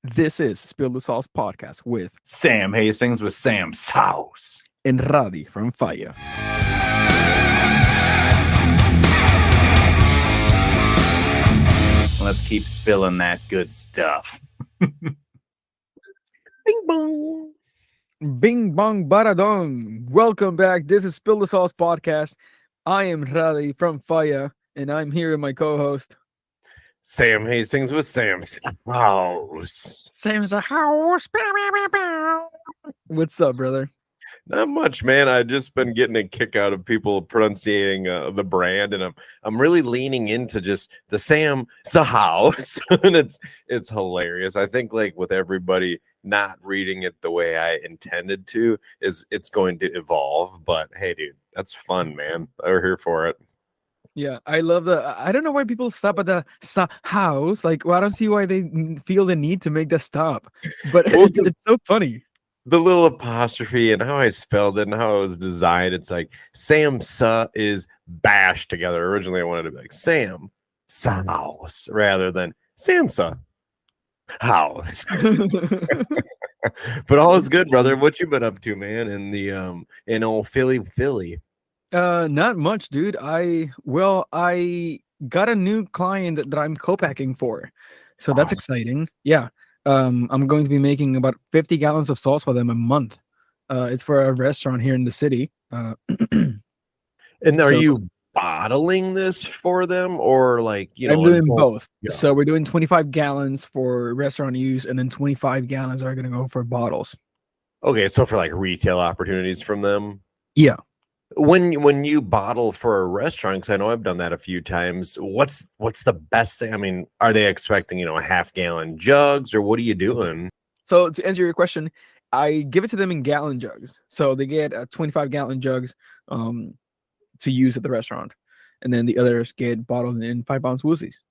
This is Spill the Sauce podcast with Sam Hastings with Sam's House. Enradi from Fire. Let's keep spilling that good stuff. Bing bong. Bing bong baradong. Welcome back. This is Spill the Sauce podcast. I am Radi from Fire, and I'm here with my co-host Sam Hastings with Sam's House. Sam's house. What's up, brother? Not much, man. I've just been getting a kick out of people pronunciating the brand, and I'm really leaning into just the Sam's House, and it's hilarious. I think like with everybody not reading it the way I intended to, it's going to evolve. But hey, dude, that's fun, man. We're here for it. Yeah, I love I don't know why people stop at the house. Like, well, I don't see why they feel the need to make the stop. But Well, it's so funny. The little apostrophe and how I spelled it and how it was designed. It's like Samsa is bashed together. Originally, I wanted to be like Sam House rather than Samsa House. But all is good, brother. What you been up to, man? In old Philly. Not much, dude. I got a new client that I'm co-packing for. So that's exciting. Yeah. I'm going to be making about 50 gallons of sauce for them a month. It's for a restaurant here in the city. And are you bottling this for them, or like, you know? I'm doing both. Yeah. So we're doing 25 gallons for restaurant use, and then 25 gallons are going to go for bottles. Okay, so for like retail opportunities from them. Yeah. When you bottle for a restaurant, because I know I've done that a few times, what's the best thing? I mean, are they expecting, a half-gallon jugs, or what are you doing? So to answer your question, I give it to them in gallon jugs. So they get 25-gallon jugs to use at the restaurant. And then the others get bottled in 5-ounce woosies.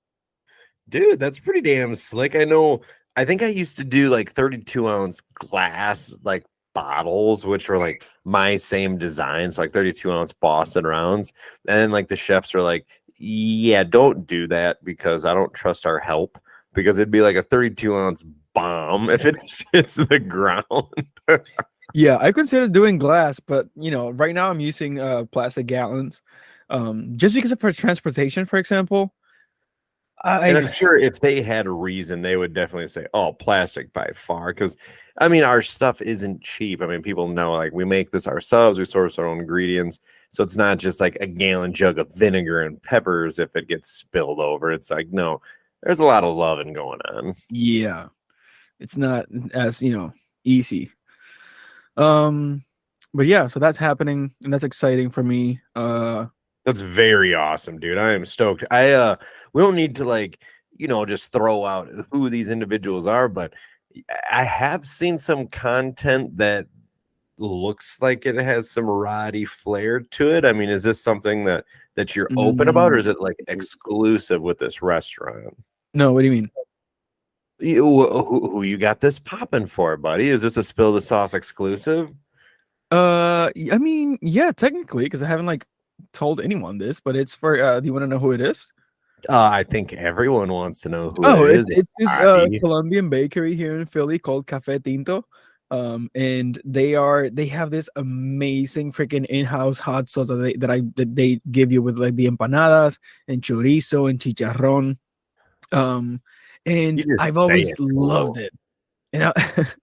Dude, that's pretty damn slick. I think I used to do like 32-ounce glass, like bottles, which were like my same design, so like 32-ounce Boston rounds. And then like the chefs are like, yeah, don't do that because I don't trust our help, because it'd be like a 32-ounce bomb if it hits the ground. Yeah, I consider doing glass, but right now I'm using plastic gallons, just because of for transportation, for example. And I'm sure if they had a reason, they would definitely say, oh, plastic by far. Because, I mean, our stuff isn't cheap. I mean, people know, like, we make this ourselves. We source our own ingredients. So it's not just like a gallon jug of vinegar and peppers if it gets spilled over. It's like, no, there's a lot of loving going on. Yeah. It's not as, easy. But yeah, so that's happening, and that's exciting for me. That's very awesome, dude. I am stoked. We don't need to like, just throw out who these individuals are, but I have seen some content that looks like it has some Roddy flair to it. I mean, is this something that you're open about, or is it like exclusive with this restaurant? No, what do you mean? Who you got this popping for, buddy? Is this a Spill the Sauce exclusive? I mean, yeah, technically, because I haven't like told anyone this, but it's for do you want to know who it is? I think everyone wants to know who it is. It's this Colombian bakery here in Philly called Café Tinto. And they have this amazing freaking in-house hot sauce that they give you with like the empanadas and chorizo and chicharrón. And I've always loved it. And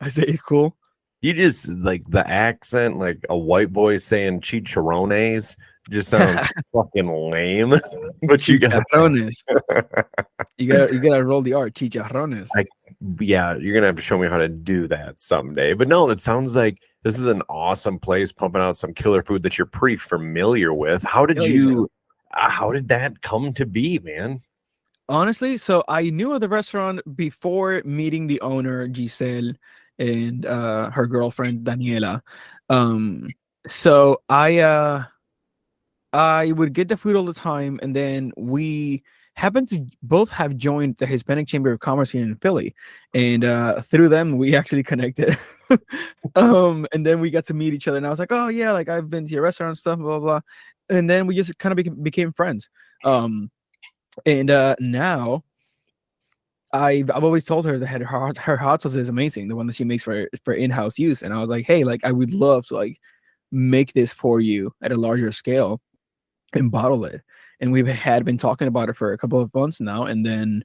I say it cool. You just like the accent, like a white boy saying chicharrones, just sounds fucking lame. But you got you gotta roll the R, chicharrones. Yeah, you're gonna have to show me how to do that someday. But no, it sounds like this is an awesome place, pumping out some killer food that you're pretty familiar with. How did that come to be, man? Honestly, so I knew of the restaurant before meeting the owner, Giselle, and her girlfriend Daniela. So I would get the food all the time, and then we happened to both have joined the Hispanic Chamber of Commerce here in Philly, and through them we actually connected. And then we got to meet each other, and I was like, oh yeah, like I've been to your restaurant and stuff, blah blah blah. And then we just kind of became friends. And now I've always told her that her hot sauce is amazing, the one that she makes for in-house use. And I was like, hey, like I would love to like make this for you at a larger scale and bottle it. And we've had been talking about it for a couple of months now. And then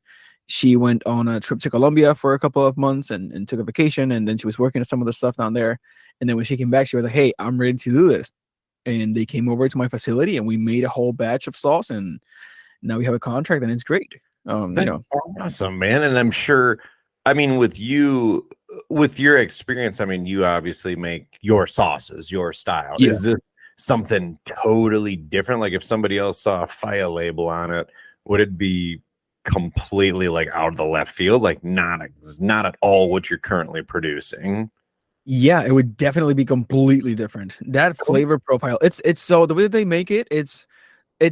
she went on a trip to Colombia for a couple of months and took a vacation. And then she was working on some of the stuff down there. And then when she came back, she was like, hey, I'm ready to do this. And they came over to my facility and we made a whole batch of sauce. And now we have a contract and it's great. That's awesome, man. And I'm sure, I mean, with your experience, I mean, you obviously make your sauces, your style. Yeah. Is this something totally different? Like if somebody else saw a Faya label on it, would it be completely like out of the left field? Like not at all what you're currently producing? Yeah, it would definitely be completely different. That flavor profile, it's so the way that they make it, it's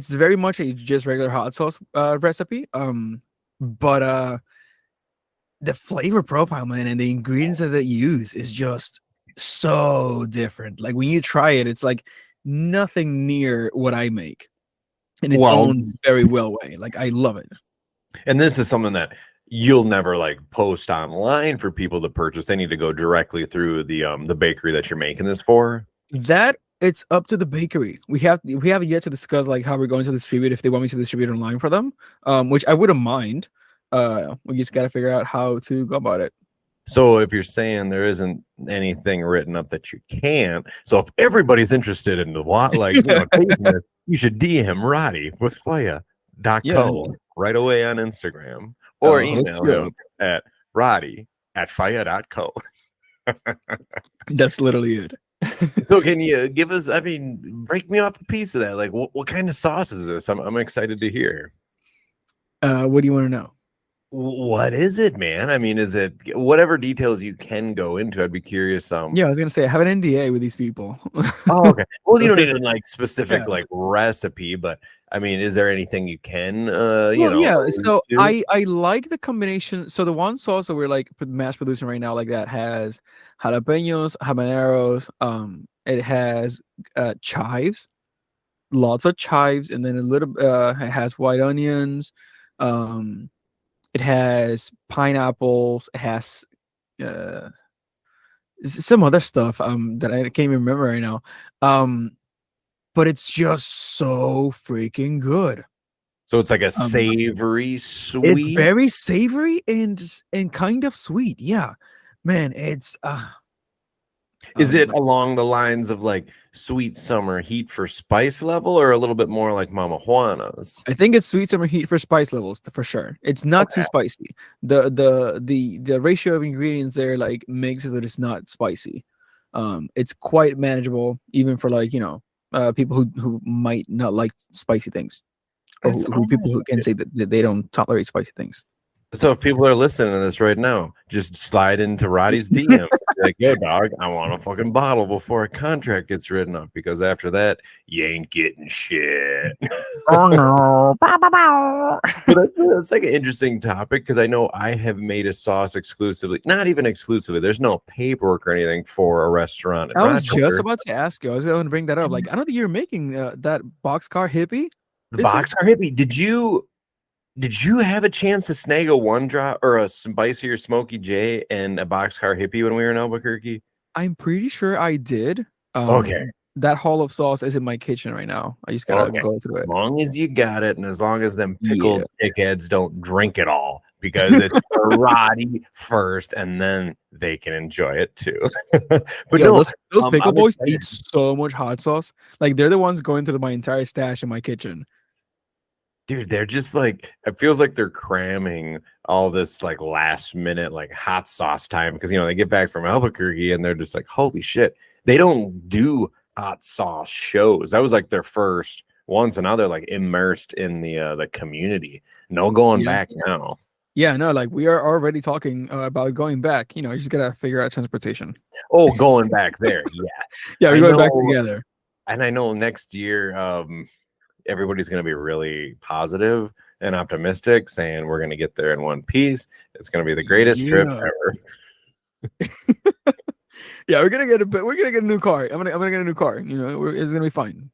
very much a just regular hot sauce recipe. But the flavor profile, man, and the ingredients that they use is just so different. Like when you try it, it's like nothing near what I make in its own very well way. Like I love it. And this is something that you'll never like post online for people to purchase. They need to go directly through the bakery that you're making this for. That it's up to the bakery. We haven't yet to discuss like how we're going to distribute if they want me to distribute online for them, which I wouldn't mind. We just got to figure out how to go about it. So if you're saying there isn't anything written up that you can't, so if everybody's interested in the tasting this, you should DM Roddy with Faya.co right away on Instagram or email him at Roddy@Faya.co. That's literally it. So can you give us, I mean, break me off a piece of that? Like what kind of sauce is this? I'm excited to hear. What do you want to know? What is it, man? I mean, is it whatever details you can go into? I'd be curious. Yeah, I was gonna say I have an NDA with these people. Oh, okay. Well, you don't need a like specific like recipe, but I mean, is there anything you can yeah. So I like the combination. So the one sauce that we're like mass producing right now, like that has jalapenos, habaneros. It has chives, lots of chives, and then a little. It has white onions. It has pineapples. It has some other stuff that I can't even remember right now. But it's just so freaking good. So it's like a savory, sweet. It's very savory and kind of sweet. Yeah, man. It's is it along the lines of like sweet summer heat for spice level, or a little bit more like Mama Juana's? I think it's sweet summer heat for spice levels for sure. It's not too spicy. The ratio of ingredients there like makes it that it's not spicy. It's quite manageable even for like people who might not like spicy things, or people who can say that they don't tolerate spicy things. So if people are listening to this right now, just slide into Roddy's DM. Like, yo, dog, I want a fucking bottle before a contract gets written up, because after that, you ain't getting shit. Oh no. But that's like an interesting topic, because I know I have made a sauce exclusively, not even exclusively. There's no paperwork or anything for a restaurant. I was just about to ask you. I was going to bring that up. Like, I know that you're making that Boxcar Hippie. The Boxcar Hippie. Did you have a chance to snag a one drop or a spicy or smoky J and a Boxcar Hippie when we were in Albuquerque? I'm pretty sure I did. Okay. That Hall of Sauce is in my kitchen right now. I just gotta go through it. As long as you got it, and as long as them pickled dickheads don't drink it all, because it's Roddy first, and then they can enjoy it too. But those pickle boys eat so much hot sauce. Like they're the ones going through my entire stash in my kitchen. Dude, they're just like, it feels like they're cramming all this like last minute like hot sauce time, because they get back from Albuquerque and they're just like, holy shit, they don't do hot sauce shows. That was like their first ones, and now they're like immersed in the community. No going back now. Yeah, no, like we are already talking about going back. You just gotta figure out transportation. Oh, going back there, yes. Yeah, we're going back together. And I know next year, everybody's going to be really positive and optimistic, saying we're going to get there in one piece. It's going to be the greatest trip ever. Yeah, we're gonna get a new car. I'm gonna get a new car. It's gonna be fine.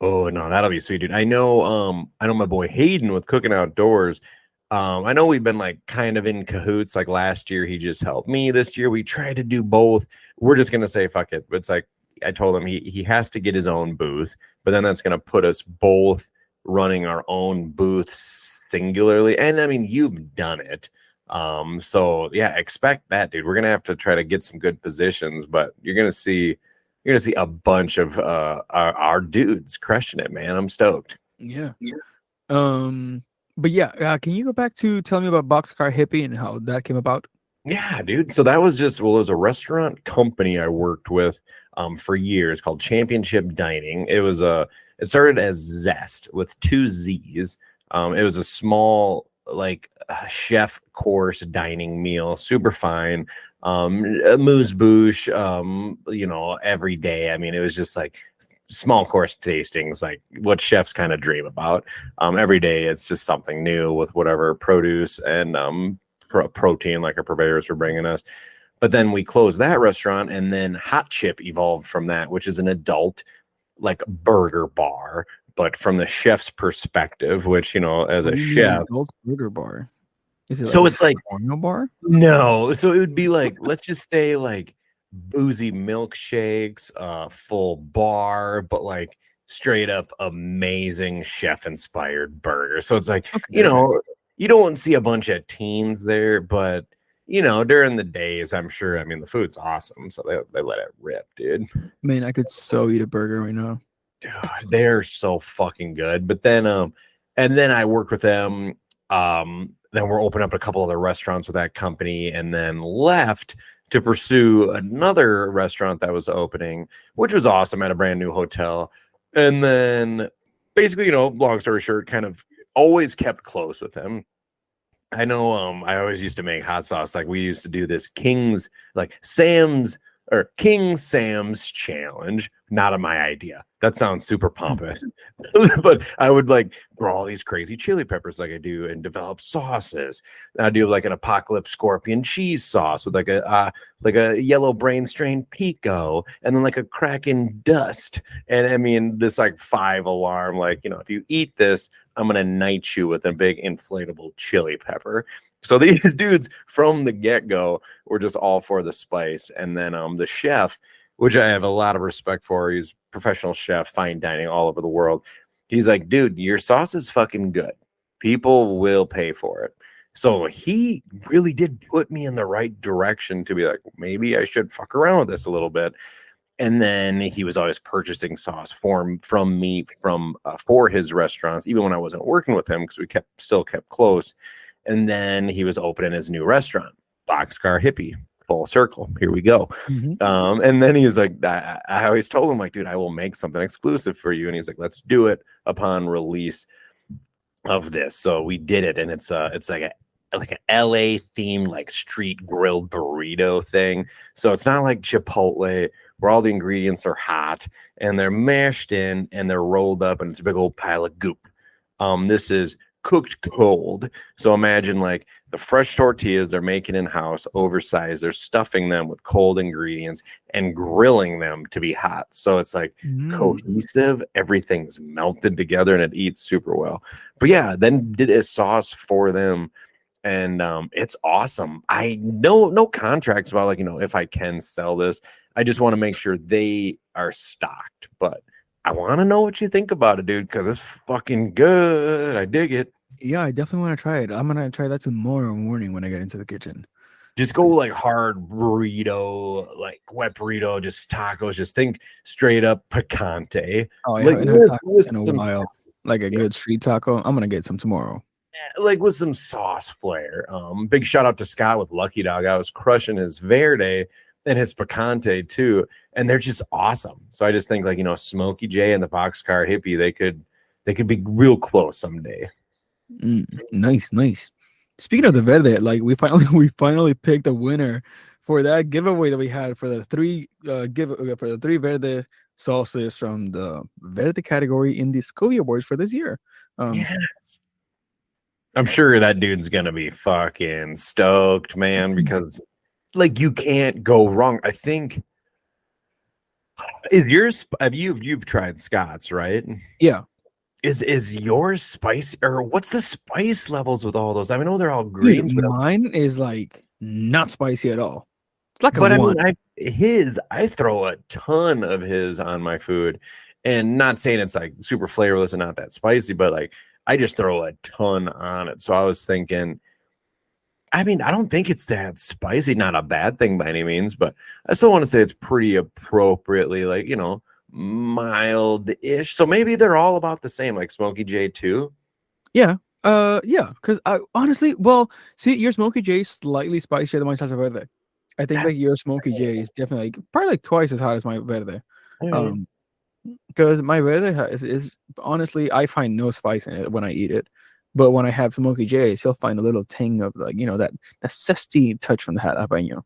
Oh no, that'll be sweet, dude. I know my boy Hayden with Cooking Outdoors. I know we've been like kind of in cahoots. Like last year, he just helped me. This year, we tried to do both. We're just gonna say fuck it. It's like I told him he has to get his own booth, but then that's gonna put us both running our own booths singularly. And I mean, you've done it. So yeah, expect that, dude. We're gonna have to try to get some good positions, but you're gonna see a bunch of our dudes crushing it, man. I'm stoked. Yeah. But yeah, can you go back to tell me about Boxcar Hippie and how that came about? Yeah, dude. So that was just, well, it was a restaurant company I worked with for years called Championship Dining. It started as Zest with 2 Z's. It was a small, like, chef course dining meal, super fine. Moose bouche, every day. I mean, it was just like small course tastings, like what chefs kind of dream about. Every day it's just something new with whatever produce and protein like our purveyors were bringing us. But then we closed that restaurant, and then Hot Chip evolved from that, which is an adult like burger bar, but from the chef's perspective, which, as a chef, adult burger bar. Is it so it's like porno bar? No, so it would be like, let's just say like boozy milkshakes, full bar, but like straight up amazing chef inspired burger. So it's like, you don't see a bunch of teens there, but during the days, I'm sure, I mean, the food's awesome. So they let it rip, dude. Man, I could so eat a burger right now. Dude, they're so fucking good. But then, and then I worked with them. Then we're opening up a couple other restaurants with that company, and then left to pursue another restaurant that was opening, which was awesome, at a brand new hotel. And then basically, long story short, kind of always kept close with him. I know I always used to make hot sauce. Like we used to do this King Sam's challenge. Not of my idea. That sounds super pompous. But I would like grow all these crazy chili peppers like I do and develop sauces. And I do like an apocalypse scorpion cheese sauce with like a yellow brain strain pico, and then like a Kraken dust. And I mean, this like 5-alarm, like, if you eat this, I'm gonna knight you with a big inflatable chili pepper. So these dudes from the get-go were just all for the spice. And then the chef, which I have a lot of respect for, he's a professional chef, fine dining all over the world. He's like, dude, your sauce is fucking good. People will pay for it. So he really did put me in the right direction to be like, maybe I should fuck around with this a little bit. And then he was always purchasing sauce from me for his restaurants, even when I wasn't working with him, because we still kept close. And then he was opening his new restaurant, Boxcar Hippie. Full circle. Here we go. Mm-hmm. And then he was like, I always told him, like, dude, I will make something exclusive for you. And he's like, let's do it upon release of this. So we did it, and it's like a LA themed like street grilled burrito thing. So it's not like Chipotle where all the ingredients are hot and they're mashed in and they're rolled up and it's a big old pile of goop. This is cooked cold. So imagine like the fresh tortillas they're making in house, oversized. They're stuffing them with cold ingredients and grilling them to be hot. So it's like cohesive. Everything's melted together and it eats super well. But yeah, then did a sauce for them. And it's awesome. I know no contracts about like, if I can sell this. I just want to make sure they are stocked. But I want to know what you think about it, dude, because it's fucking good. I dig it. Yeah, I definitely want to try it. I'm gonna try that tomorrow morning when I get into the kitchen. Just go like hard burrito, like wet burrito, just tacos. Just think straight up picante. Oh, I like, haven't had tacos in a while. Like a good street taco. I'm gonna get some tomorrow. Like with some sauce flair. Big shout out to Scott with Lucky Dog. I was crushing his Verde and his picante too, and they're just awesome. So I just think like, Smokey J and the Boxcar Hippie, they could be real close someday. Nice. Speaking of the Verde, like we finally picked a winner for that giveaway that we had for the three Verde sauces from the Verde category in the Scovia Awards for this year. Yes. I'm sure that dude's gonna be fucking stoked, man, because like you can't go wrong. I think you've tried Scott's, right? Yeah. Is yours spicy, or what's the spice levels with all those? I know they're all Dude, greens, but mine is like not spicy at all. It's like a I mean, one. I throw a ton of his on my food, and not saying it's like super flavorless and not that spicy, but like I just throw a ton on it. So I was thinking, I mean, I don't think it's that spicy, not a bad thing by any means, but I still want to say it's pretty appropriately, like, mild-ish. So maybe they're all about the same, like Smokey J too. Yeah. Yeah. Because I honestly, well, see, your Smokey J is slightly spicier than my salsa verde. I think like your Smokey J is definitely like, probably like twice as hot as my verde. Right. Because my verde is honestly, I find no spice in it when I eat it. But when I have Smokey J, I still find a little ting of like, that zesty touch from the jalapeno.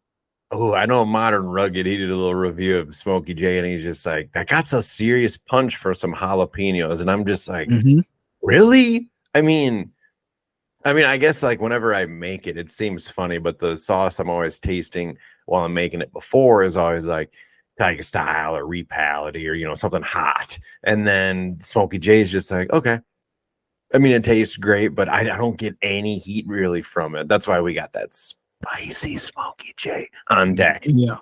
Oh, I know Modern Rugged. He did a little review of Smokey J, and he's just like, that got a serious punch for some jalapenos. And I'm just like, really? I guess like whenever I make it, it seems funny, but the sauce I'm always tasting while I'm making it before is always like Tiger Style or Repality or something hot. And then Smokey J is just like, okay. I mean, it tastes great, but I don't get any heat really from it. That's why we got that spicy Smokey J on deck. Yeah.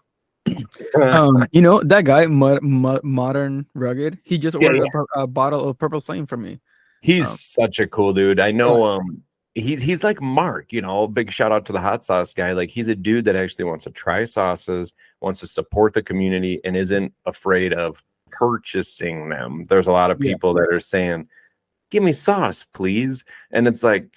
That guy, Modern Rugged, he just ordered a bottle of Purple Flame from me. He's such a cool dude. I know he's like Mark, big shout out to the hot sauce guy. Like he's a dude that actually wants to try sauces, wants to support the community, and isn't afraid of purchasing them. There's a lot of people that are saying, give me sauce, please. And it's like,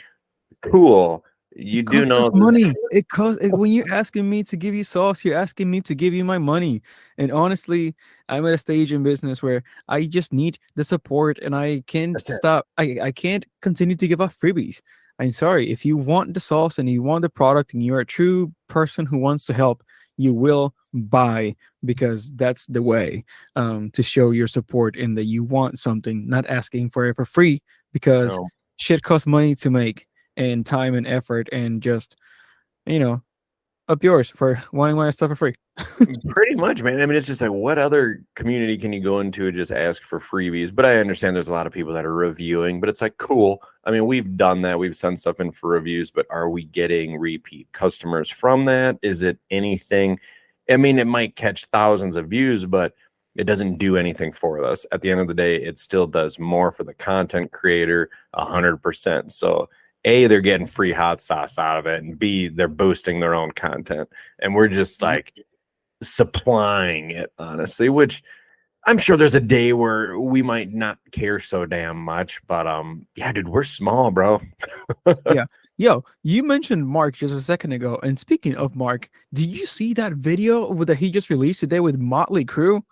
cool. You do know money. It costs when you're asking me to give you sauce, you're asking me to give you my money. And honestly, I'm at a stage in business where I just need the support, and I can't stop. I can't continue to give out freebies. I'm sorry. If you want the sauce and you want the product and you're a true person who wants to help, you will buy, because that's the way to show your support in that you want something, not asking for it for free, because shit costs money to make, and time and effort, and just up yours for wanting my stuff for free. Pretty much, man. I mean, it's just like, what other community can you go into and just ask for freebies? But I understand there's a lot of people that are reviewing, but it's like, cool. I mean, we've done that. We've sent stuff in for reviews, but are we getting repeat customers from that? Is it anything? I mean, it might catch thousands of views, but it doesn't do anything for us. At the end of the day, it still does more for the content creator 100%. So A, they're getting free hot sauce out of it, and B, they're boosting their own content. And we're just like supplying it, honestly, which I'm sure there's a day where we might not care so damn much, but yeah, dude, we're small, bro. Yeah. Yo, you mentioned Mark just a second ago. And speaking of Mark, did you see that video that he just released today with Motley Crue?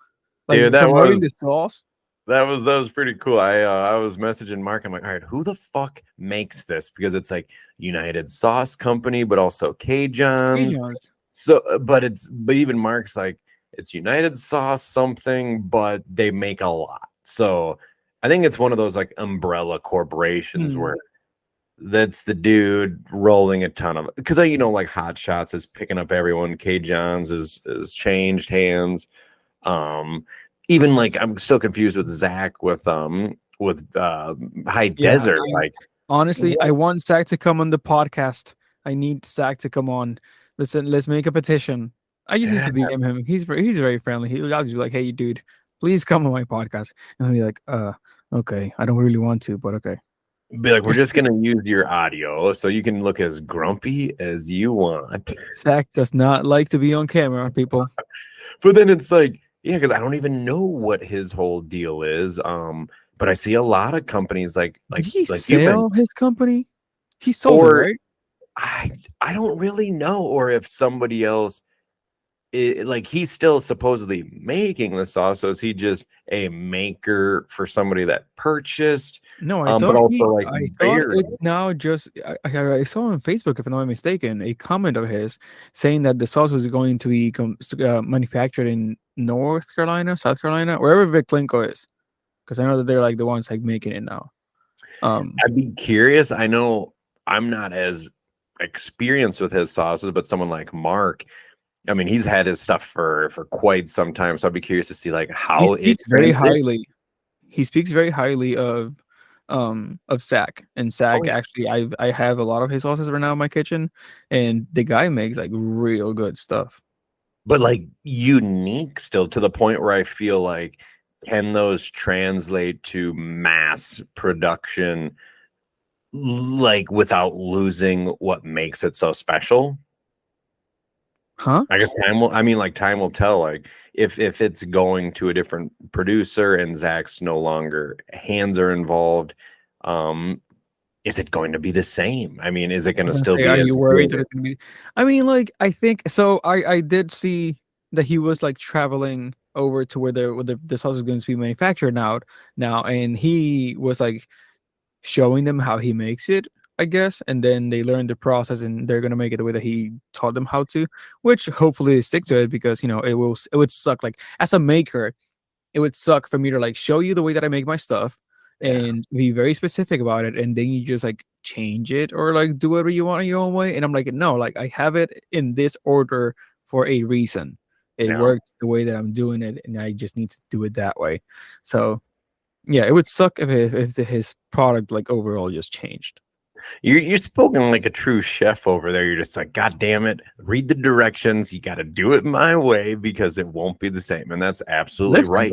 Like, yeah, that was the sauce. That was pretty cool. I was messaging Mark. I'm like, all right, who the fuck makes this? Because it's like United Sauce Company, but also Cajuns. So, but even Mark's like, it's United Sauce something, but they make a lot. So I think it's one of those like umbrella corporations where that's the dude rolling a ton of, because like Hot Shots is picking up everyone. Cajuns is changed hands. Even like I'm still confused with Zach with High Desert. Like honestly, I want Zach to come on the podcast. I need Zach to come on. Listen, let's make a petition. I just need to DM him. He's very friendly. I'll just be like, hey, dude, please come on my podcast. And I'll be like, okay, I don't really want to, but okay. Be like, we're just gonna use your audio so you can look as grumpy as you want. Zach does not like to be on camera, people. But then it's like, yeah, because I don't even know what his whole deal is. But I see a lot of companies like did he sell his company? He sold it, right? I don't really know, or if somebody else like he's still supposedly making the sauce. So is he just a maker for somebody that purchased? No, I thought but also I thought it's now just I saw on Facebook, if I'm not mistaken, a comment of his saying that the sauce was going to be manufactured in North Carolina, South Carolina, wherever Vic Plinko is, because I know that they're like the ones like making it now. I'd be curious. I know I'm not as experienced with his sauces, but someone like Mark, I mean, he's had his stuff for quite some time, so I'd be curious to see like how he speaks very highly. He speaks very highly of of Sack. And Sack, Oh, yeah. actually, I have a lot of his sauces right now in my kitchen, and the guy makes like real good stuff. But like unique still to the point where I feel like, can those translate to mass production, like without losing what makes it so special? Huh? I guess time will. I mean, like time will tell. Like if it's going to a different producer and Zach's no longer hands are involved, um, is it going to be the same? I mean, is it going to still Say, be are as you worried that good? it's gonna be? I mean, like, I think so. I did see that he was like traveling over to where the sauce is going to be manufactured now, and he was like showing them how he makes it, I guess, and then they learn the process and they're gonna make it the way that he taught them how to, which hopefully they stick to it because it would suck like as a maker, it would suck for me to like show you the way that I make my stuff Yeah. and be very specific about it, and then you just like change it or like do whatever you want in your own way. And I'm like, no, like I have it in this order for a reason. It Yeah. works the way that I'm doing it, and I just need to do it that way. So yeah, it would suck if his product like overall just changed. You're spoken like a true chef over there. You're just like, God damn it, read the directions. You got to do it my way because it won't be the same. And that's absolutely Listen, right.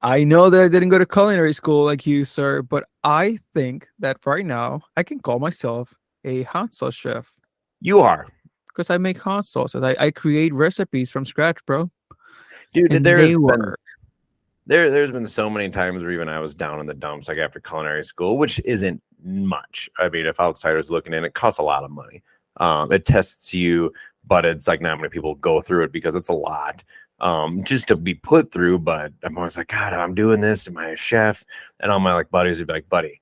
I know that I didn't go to culinary school like you, sir, but I think that right now I can call myself a hot sauce chef You are. because I make hot sauces. I create recipes from scratch, bro, Dude, and there has they been work. there's been so many times where even I was down in the dumps, like after culinary school, which isn't much. I mean, if outsiders looking in, it costs a lot of money. It tests you, but it's like not many people go through it because it's a lot just to be put through. But I'm always like, God, I'm doing this. Am I a chef? And all my like buddies would be like, buddy,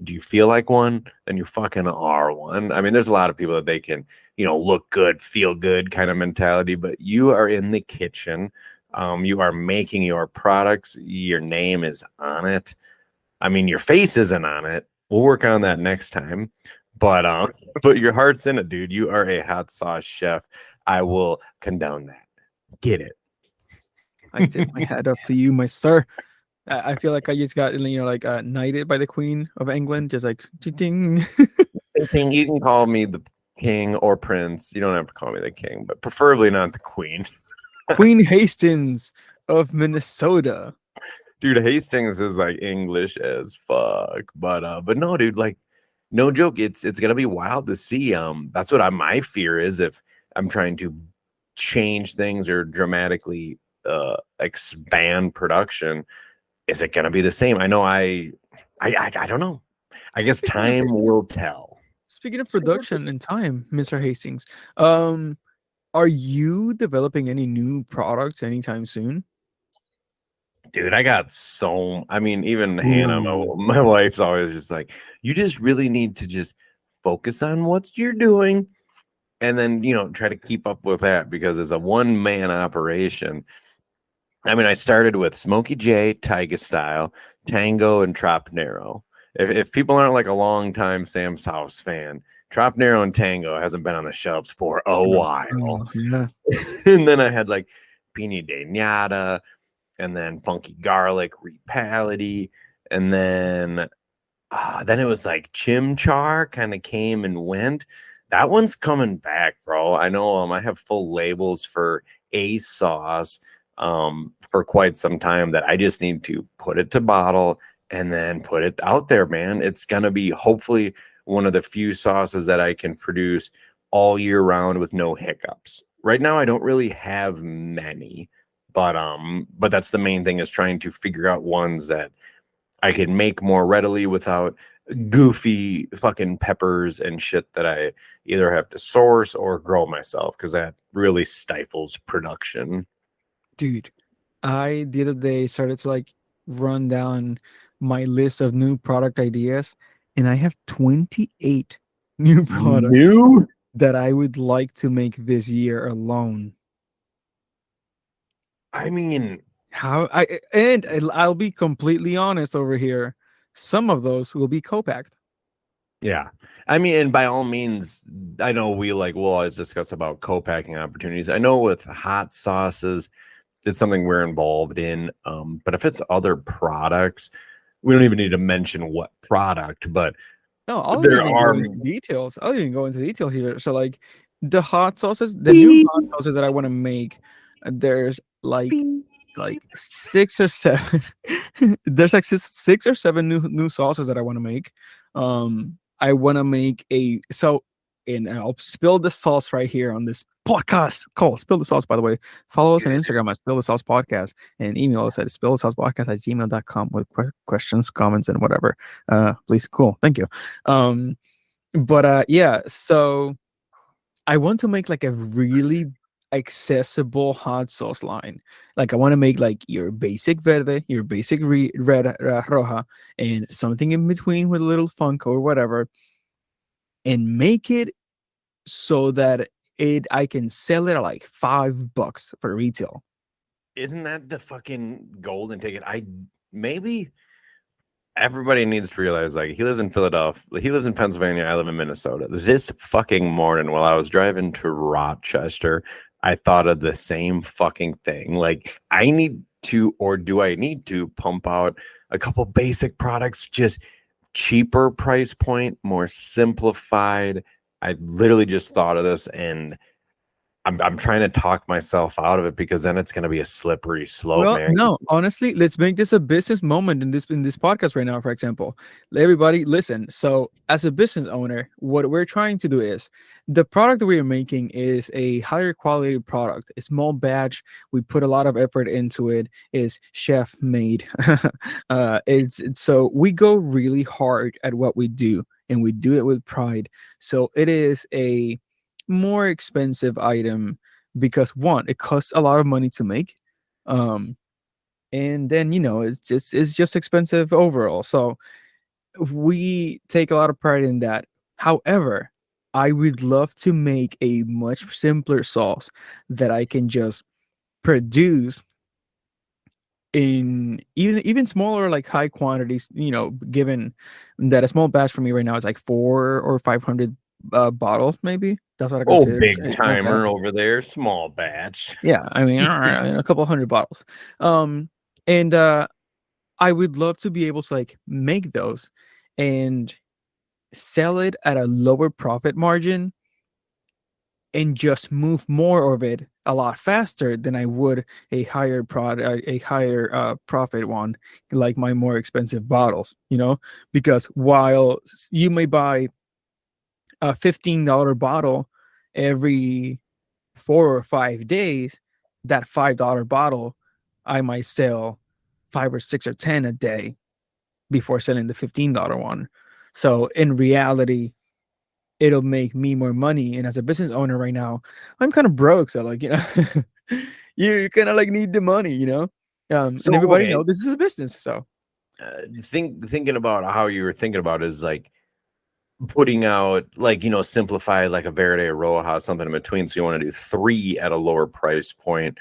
do you feel like one? Then you fucking are one. I mean, there's a lot of people that they can, look good, feel good kind of mentality, but you are in the kitchen. You are making your products. Your name is on it. I mean, your face isn't on it. We'll work on that next time. But your heart's in it, dude. You are a hot sauce chef. I will condone that. Get it. I tip my hat up to you, my sir. I feel like I just got like knighted by the Queen of England, just like ding. King, you can call me the king or prince. You don't have to call me the king, but preferably not the queen. Queen Hastings of Minnesota. Dude, Hastings is like English as fuck. But no, dude, like no joke, it's gonna be wild to see. That's what my fear is if I'm trying to change things or dramatically expand production. Is it gonna be the same? I know I don't know. I guess time will tell. Speaking of production and time, Mr. Hastings, are you developing any new products anytime soon? Dude, I mean, even Hannah, my wife's always just like, you just really need to just focus on what you're doing and then, try to keep up with that because it's a one-man operation. I mean, I started with Smokey J, Tyga Style, Tango, and Trop Nero. If people aren't like a long time Sam's House fan, Trop Nero and Tango hasn't been on the shelves for a while. Oh, yeah. And then I had like Pina de Nata, and then Funky Garlic, Repality, and then it was like Chimchar kind of came and went. That one's coming back, bro. I know I have full labels for a sauce for quite some time that I just need to put it to bottle and then put it out there, man. It's gonna be hopefully one of the few sauces that I can produce all year round with no hiccups. Right now I don't really have many, but that's the main thing, is trying to figure out ones that I can make more readily without goofy fucking peppers and shit that I either have to source or grow myself, because that really stifles production. Dude, I the other day started to like run down my list of new product ideas, and I have 28 new products New? that I would like to make this year alone. I mean, I'll be completely honest over here. Some of those will be co-packed. yeah. I mean, and by all means, I know we'll always discuss about co-packing opportunities. I know with hot sauces, it's something we're involved in. But if it's other products, we don't even need to mention what product, but No, I'll there even are go into details. I'll even go into details here. So like the hot sauces, the new hot sauces that I want to make, there's like 6 or 7. There's like 6 or 7 new sauces that I want to make. I want to make and I'll spill the sauce right here on this podcast. Cole, spill the sauce, by the way. Follow us on Instagram at Spill the Sauce Podcast and email us at spillthesaucepodcast@gmail.com with questions, comments, and whatever. Please, cool. Thank you. Yeah, so I want to make like a really accessible hot sauce line. Like I want to make like your basic verde, your basic red roja, and something in between with a little funk or whatever, and make it so that I can sell it at like $5 for retail. Isn't that the fucking golden ticket? Maybe everybody needs to realize, like, he lives in Philadelphia, he lives in Pennsylvania, I live in Minnesota. This fucking morning while I was driving to Rochester, I thought of the same fucking thing. Like, I need to, or do I need to pump out a couple basic products, just cheaper price point, more simplified. I literally just thought of this, and I'm trying to talk myself out of it, because then it's going to be a slippery slope, Well, man. no, honestly, let's make this a business moment in this podcast right now. For example, everybody listen. So, as a business owner, what we're trying to do is the product that we are making is a higher quality product, a small batch. We put a lot of effort into it. Is chef made. It's so we go really hard at what we do, and we do it with pride. So it is a more expensive item because one, it costs a lot of money to make, and then it's just expensive overall. So we take a lot of pride in that. However, I would love to make a much simpler sauce that I can just produce in even smaller, like high quantities, given that a small batch for me right now is like 400 or 500 bottles, maybe. That's what I Oh, consider big a small timer batch. over there, small batch. Yeah, I mean, a couple hundred bottles. And I would love to be able to like make those and sell it at a lower profit margin and just move more of it a lot faster than I would a higher profit one, like my more expensive bottles, because while you may buy a $15 bottle every 4 or 5 days, that $5 bottle I might sell 5 or 6 or 10 a day before selling the $15 one. So in reality, it'll make me more money. And as a business owner right now, I'm kind of broke. So like, you kind of like need the money, and everybody know this is a business. So thinking about how you were thinking about is like putting out, like, simplified, like a Verde Roja, something in between. So you want to do 3 at a lower price point.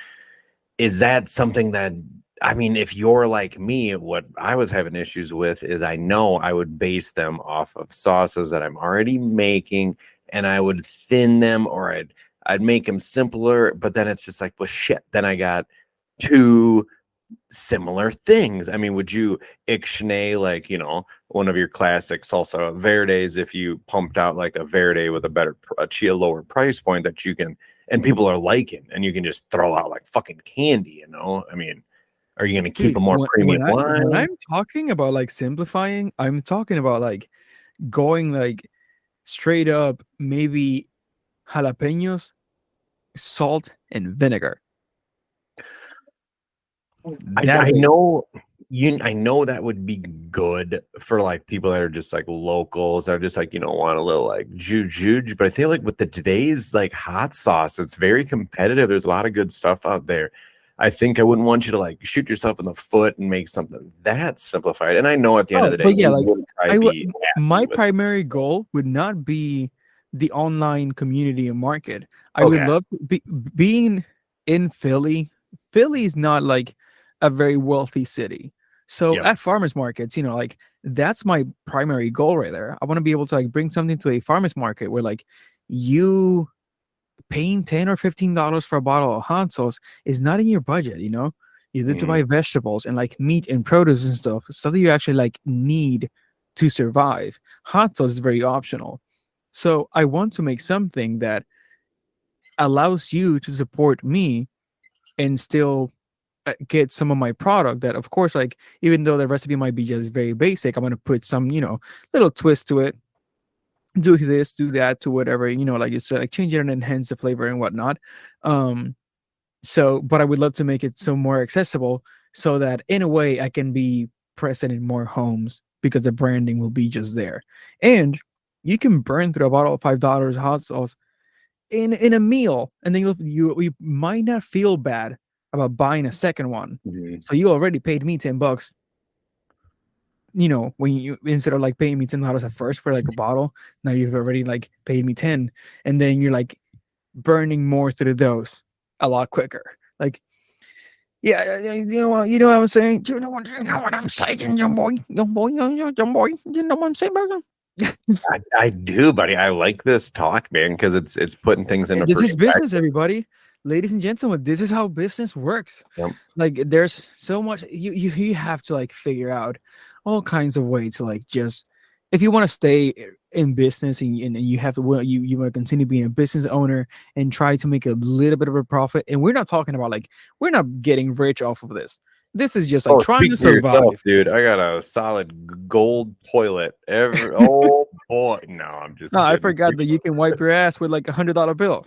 Is that something that, I mean, if you're like me, what I was having issues with is I know I would base them off of sauces that I'm already making, and I would thin them, or I'd make them simpler, but then it's just like, well, shit, then I got 2 similar things. I mean, would you ixnay, like, one of your classic salsa verdes, if you pumped out like a verde with a lower price point that you can, and people are liking, and you can just throw out like fucking candy, I mean, are you going to keep a more premium line? When I'm talking about like simplifying, I'm talking about like going like straight up, maybe jalapenos, salt, and vinegar. I know that would be good for like people that are just like locals, that are just like, want a little like juju. But I feel like with today's like hot sauce, it's very competitive. There's a lot of good stuff out there. I think I wouldn't want you to like shoot yourself in the foot and make something that simplified. And I know at the end of the day, but yeah, like my primary goal would not be the online community and market. I would love to being in Philly. Philly is not like a very wealthy city. So at farmers markets, like that's my primary goal right there. I want to be able to like bring something to a farmers market where like you paying $10 or $15 for a bottle of hot sauce is not in your budget, You need to buy vegetables and like meat and produce and stuff that you actually like need to survive. Hot sauce is very optional. So I want to make something that allows you to support me and still get some of my product that, of course, like even though the recipe might be just very basic, I'm going to put some, little twist to it, do this, do that, to whatever, like you said, like change it and enhance the flavor and whatnot. So, but I would love to make it so more accessible so that in a way I can be present in more homes because the branding will be just there. And you can burn through a bottle of $5 hot sauce in a meal, and then you might not feel bad about buying a second one. So you already paid me $10. When you, instead of like paying me $10 at first for like a bottle, now you've already like paid me 10, and then you're like burning more through those a lot quicker. Like, yeah, you know what I'm saying? You know what I'm saying, young boy, young boy. You know what I'm saying, brother? I do, buddy. I like this talk, man, because it's putting things into This is business, everybody. Ladies and gentlemen, this is how business works. Yep. Like, there's so much you have to like figure out all kinds of ways to like just, if you want to stay in business and you have to, you want to continue being a business owner and try to make a little bit of a profit. And we're not talking about like, we're not getting rich off of this. This is just like trying to survive. Yourself, dude. I got a solid gold toilet. Oh boy, no, I'm just. No, I forgot that you can wipe your ass with like $100 bill.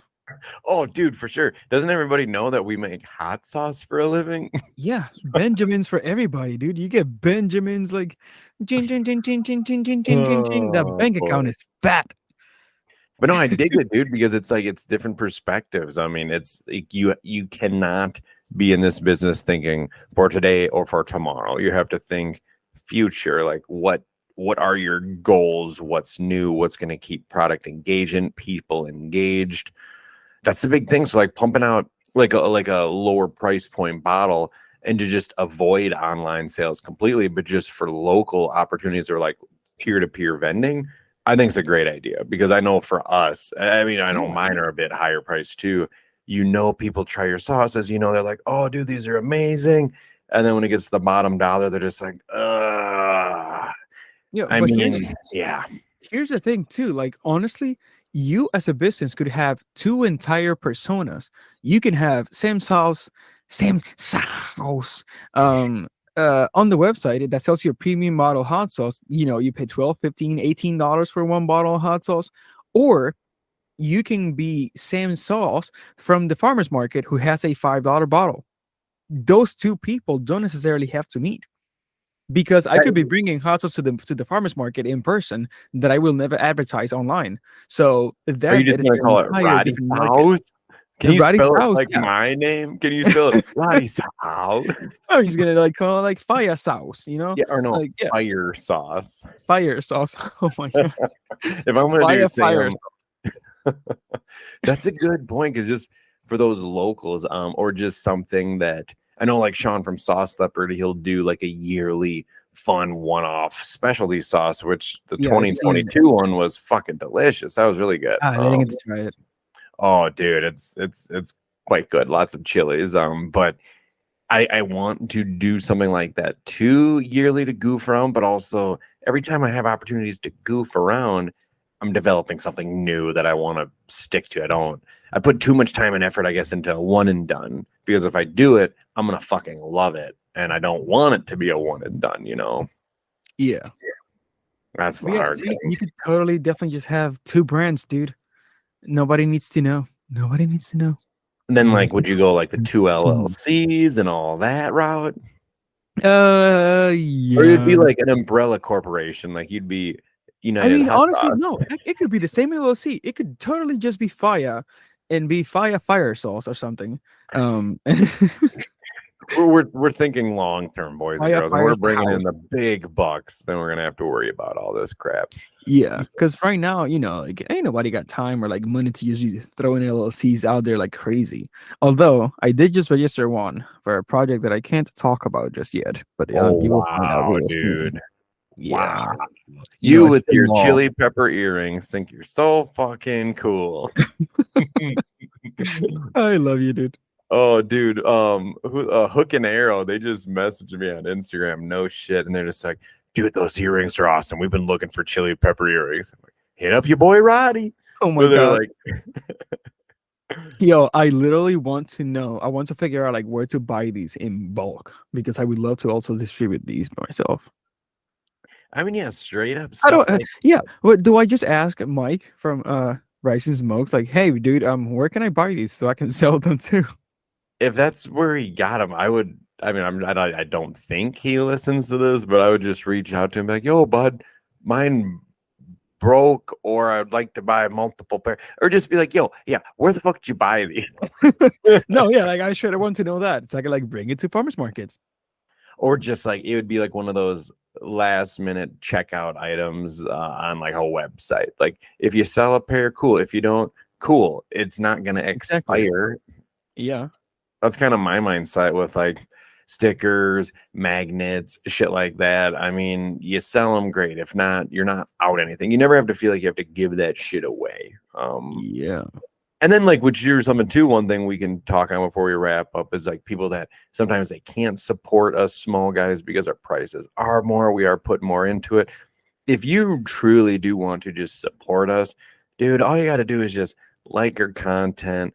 Oh, dude, for sure. Doesn't everybody know that we make hot sauce for a living? Yeah, Benjamins for everybody, dude. You get Benjamins like, ching, ching, ching, ching, ching, ching, ching, ching, ching, ching. That bank account is fat. But no, I dig it, dude, because it's like it's different perspectives. I mean, it's like you cannot be in this business thinking for today or for tomorrow. You have to think future, like what are your goals? What's new? What's going to keep product engaging, people engaged? That's the big thing. So like pumping out like a lower price point bottle and to just avoid online sales completely, but just for local opportunities or like peer-to-peer vending, I think it's a great idea because I know for us, I mean, I know mine are a bit higher priced too. People try your sauces, they're like, oh, dude, these are amazing. And then when it gets to the bottom dollar, they're just like, yeah. Here's the thing too. Like, honestly, you as a business could have two entire personas. You can have Sam Sauce on the website that sells your premium bottle hot sauce. You pay $12, $15, $18 for one bottle of hot sauce. Or you can be Sam Sauce from the farmer's market who has a $5 bottle. Those two people don't necessarily have to meet. Because I could be bringing hot sauce to the farmer's market in person that I will never advertise online. So are you just going to call it Roddy House? Can you spell it like my name? Can you spell it Roddy House? I'm just going to like call it like fire sauce, Yeah, or no, like, fire sauce. Fire sauce. Oh my God. If I'm going to do fire, that's a good point because just for those locals, or just something that I know, like Sean from Sauce Leopard, he'll do like a yearly fun one-off specialty sauce, which the 2022 one was fucking delicious. That was really good. I didn't get to try it. Oh, dude, it's quite good. Lots of chilies. But I want to do something like that too yearly to goof around, but also every time I have opportunities to goof around, I'm developing something new that I want to stick to. I put too much time and effort, I guess, into one and done, because if I do it, I'm going to fucking love it. And I don't want it to be a one and done, Yeah. That's the hard thing. You could totally definitely just have two brands, dude. Nobody needs to know. Nobody needs to know. And then like, would you go like the two LLCs and all that route? Yeah. Or it'd be like an umbrella corporation. Like you'd be United. I mean, honestly, no. It could be the same LLC. It could totally just be Fire and be Fire Sauce or something. We're thinking long term, boys and girls. We're bringing in the big bucks. Then we're gonna have to worry about all this crap. Yeah, because right now, like ain't nobody got time or like money to usually throw in LLCs out there like crazy. Although I did just register one for a project that I can't talk about just yet. But you will find out real dude. Soon. Yeah. Wow. You with your chili pepper earrings think you're so fucking cool. I love you, dude. Oh, dude. Hook and Arrow, they just messaged me on Instagram. No shit. And they're just like, dude, those earrings are awesome. We've been looking for chili pepper earrings. I'm like, hit up your boy Roddy. Oh my But they're god. like, Yo, I literally want to know. I want to figure out like where to buy these in bulk because I would love to also distribute these myself. I mean, yeah, straight up How do stuff I, like yeah, what do I just ask Mike from Rising Smokes like, "Hey dude, where can I buy these so I can sell them too?" if that's where he got them, I would. I mean, I don't think he listens to this, but I would just reach out to him like, "Yo, bud, mine broke, or I'd like to buy multiple pair," or just be like, "Yo, yeah, where the fuck did you buy these?" No, yeah, like I should want to know that. So I can like bring it to farmers markets. Or just like it would be like one of those last minute checkout items on like a website. Like if you sell a pair, cool. If you don't, cool. It's not gonna Exactly. expire. Yeah. That's kind of my mindset with like stickers, magnets, shit like that. I mean, you sell them, great. If not, you're not out anything. You never have to feel like you have to give that shit away. Yeah. And then, like, which you're something too, one thing we can talk on before we wrap up is like people that sometimes they can't support us small guys because our prices are more, we are putting more into it. If you truly do want to just support us, dude, all you got to do is just like our content,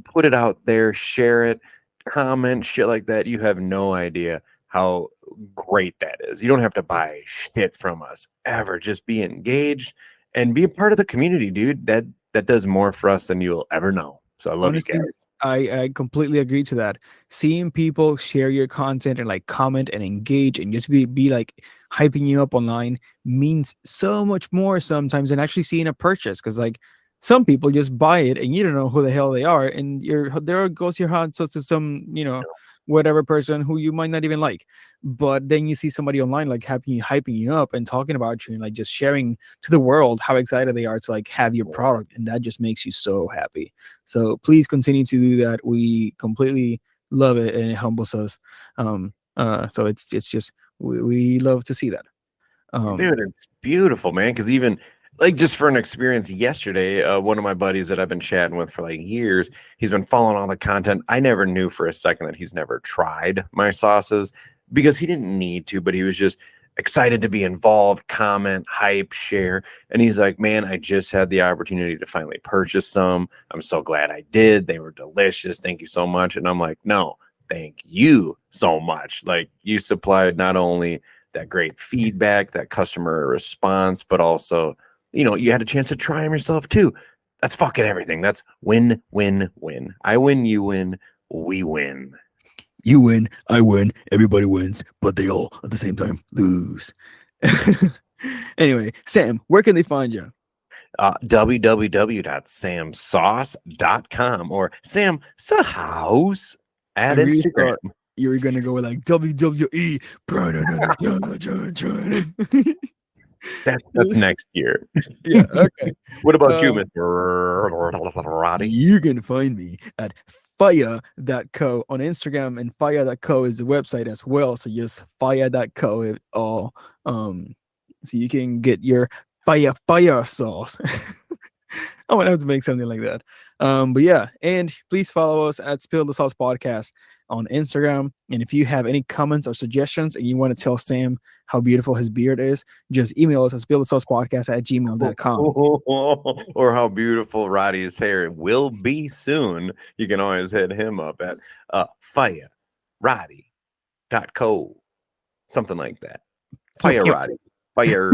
put it out there, share it, comment, shit like that. You have no idea how great that is. You don't have to buy shit from us ever. Just be engaged and be a part of the community, dude. That does more for us than you'll ever know. So I love Honestly, you guys. I completely agree to that. Seeing people share your content and like comment and engage and just be like hyping you up online means so much more sometimes than actually seeing a purchase. Because like some people just buy it and you don't know who the hell they are, and there goes your heart so to some whatever person who you might not even like. But then you see somebody online like hyping you up and talking about you and like just sharing to the world how excited they are to like have your product, and that just makes you so happy. So please continue to do that. We completely love it and it humbles us. So it's just we love to see that. Dude, it's beautiful, man. Because even like just for an experience yesterday, one of my buddies that I've been chatting with for like years, he's been following all the content. I never knew for a second that he's never tried my sauces because he didn't need to, but he was just excited to be involved, comment, hype, share. And he's like, man, I just had the opportunity to finally purchase some. I'm so glad I did. They were delicious. Thank you so much. And I'm like, no, thank you so much. Like you supplied not only that great feedback, that customer response, but also, you had a chance to try them yourself too. That's fucking everything. That's win, win, win. I win, you win, we win. You win, I win, everybody wins, but they all at the same time lose. Anyway, Sam, where can they find you? www.samsauce.com or Sam Sauce at Instagram. You were gonna go with like WWE. That's next year. Yeah, okay. What about you, Mr. Roddy? You can find me at fire.co on Instagram, and fire.co is the website as well. So just fire.co it all. So you can get your fire sauce. I would have to make something like that. But yeah, and please follow us at Spill the Sauce Podcast on Instagram. And if you have any comments or suggestions and you want to tell Sam how beautiful his beard is, just email us at spillthesaucepodcast@gmail.com. Or how beautiful Roddy's hair will be soon. You can always hit him up at fireroddy.co. Something like that. Fire Roddy. Fire.